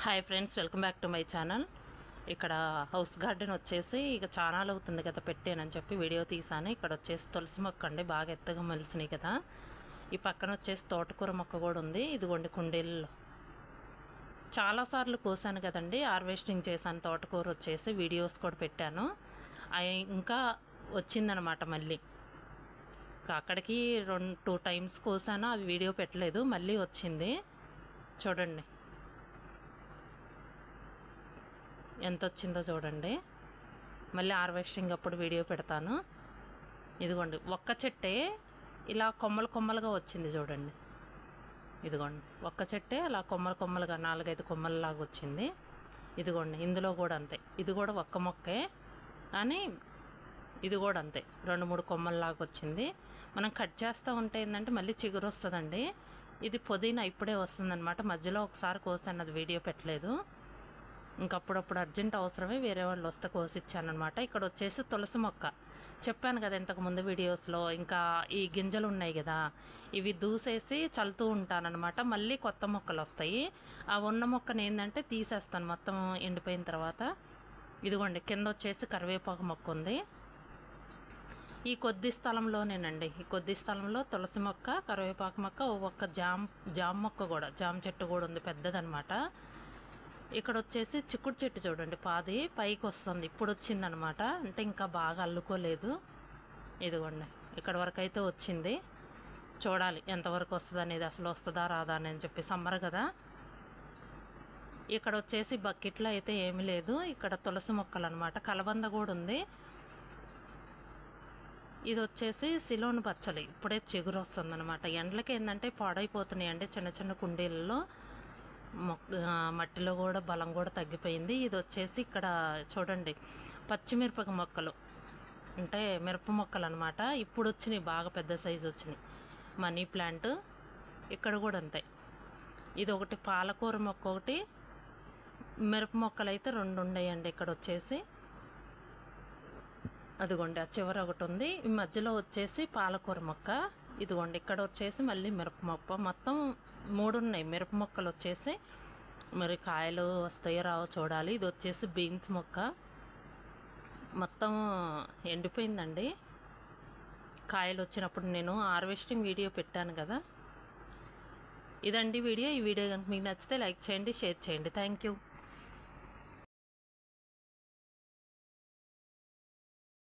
Hi friends, welcome back to my channel. ఇక్కడ house garden వచ్చేసి ఇక చాలా అవుతుంది కదా పెట్టానని చెప్పి వీడియో తీసాను. ఇక్కడ వచ్చేసి తులసి మొక్క అండి, బాగా ఎత్తగా మలిసినాయి కదా. ఈ పక్కన వచ్చేసి తోటకూర మొక్క కూడా ఉంది. ఇదిగోండి కుండీల్లో చాలాసార్లు కోసాను కదండి, హార్వెస్టింగ్ చేశాను. తోటకూర వచ్చేసి వీడియోస్ కూడా పెట్టాను. ఇంకా వచ్చిందనమాట మళ్ళీ. అక్కడికి 2 టైమ్స్ కోసాను, అవి వీడియో పెట్టలేదు. మళ్ళీ వచ్చింది చూడండి, ఎంత వచ్చిందో చూడండి. మళ్ళీ హార్వెస్టింగ్ అప్పుడు వీడియో పెడతాను. ఇదిగోండి ఒక్క చెట్టే ఇలా కొమ్మలు కొమ్మలుగా వచ్చింది చూడండి. ఇదిగోండి ఒక్క చెట్టే అలా కొమ్మలు కొమ్మలుగా 4-5 కొమ్మలలాగా వచ్చింది. ఇదిగోండి ఇందులో కూడా అంతే, ఇది కూడా ఒక్క మొక్కే కానీ ఇది కూడా అంతే 2-3 కొమ్మలలాగా వచ్చింది. మనం కట్ చేస్తూ ఉంటే ఏంటంటే మళ్ళీ చిగురు వస్తుందండి. ఇది పుదీనా ఇప్పుడే వస్తుందన్నమాట. మధ్యలో ఒకసారి కోసాను, అది వీడియో పెట్టలేదు. ఇంకప్పుడప్పుడు అర్జెంట్ అవసరమే వేరే వాళ్ళు వస్తే కోసిచ్చానమాట. ఇక్కడ వచ్చేసి తులసి మొక్క చెప్పాను కదా ఇంతకుముందు వీడియోస్లో. ఇంకా ఈ గింజలు ఉన్నాయి కదా, ఇవి దూసేసి చల్లుతూ ఉంటానన్నమాట. మళ్ళీ కొత్త మొక్కలు వస్తాయి. ఆ ఉన్న మొక్కను ఏంటంటే తీసేస్తాను మొత్తం ఎండిపోయిన తర్వాత. ఇదిగోండి కింద వచ్చేసి కరివేపాకు మొక్క ఉంది. ఈ కొద్ది స్థలంలోనేనండి, ఈ కొద్ది స్థలంలో తులసి మొక్క, కరివేపాకు మొక్క, ఒక్క జామ మొక్క కూడా, జామ చెట్టు కూడా ఉంది, పెద్దదనమాట. ఇక్కడ వచ్చేసి చిక్కుడు చెట్టు చూడండి, పాది పైకి వస్తుంది, ఇప్పుడు వచ్చిందనమాట. అంటే ఇంకా బాగా అల్లుకోలేదు. ఇదిగోండి ఇక్కడ వరకు అయితే వచ్చింది. చూడాలి ఎంతవరకు వస్తుంది అనేది, అసలు వస్తుందా రాదా అని చెప్పి. సమ్మర్ కదా. ఇక్కడ వచ్చేసి బకెట్లో అయితే ఏమీ లేదు. ఇక్కడ తులసి మొక్కలు అనమాట, కలబంద కూడా ఉంది. ఇది వచ్చేసి సిలోన్ పచ్చలి, ఇప్పుడే చిగురు వస్తుందన్నమాట. ఎండలకి ఏంటంటే పాడైపోతున్నాయి అండి చిన్న చిన్న కుండీలలో. మట్టిలో కూడా బలం కూడా తగ్గిపోయింది. ఇది వచ్చేసి ఇక్కడ చూడండి పచ్చిమిరపక మొక్కలు, అంటే మిరప మొక్కలు అనమాట. ఇప్పుడు వచ్చినాయి, బాగా పెద్ద సైజు వచ్చినాయి. మనీ ప్లాంట్ ఇక్కడ కూడా అంతే. ఇది ఒకటి పాలకూర మొక్క, ఒకటి మిరప మొక్కలు అయితే 2 ఉన్నాయండి. ఇక్కడ వచ్చేసి అదిగోండి ఆ చివర ఒకటి ఉంది. ఈ మధ్యలో వచ్చేసి పాలకూర మొక్క. ఇదిగోండి ఇక్కడ వచ్చేసి మళ్ళీ మిరప మొక్క. మొత్తం 3 ఉన్నాయి మిరప మొక్కలు వచ్చేసి. మరి కాయలు వస్తాయో రావో చూడాలి. ఇది వచ్చేసి బీన్స్ మొక్క, మొత్తం ఎండిపోయిందండి. కాయలు వచ్చినప్పుడు నేను హార్వెస్టింగ్ వీడియో పెట్టాను కదా. ఇదండి వీడియో. ఈ వీడియో కనుక మీకు నచ్చితే లైక్ చేయండి, షేర్ చేయండి. Thank you.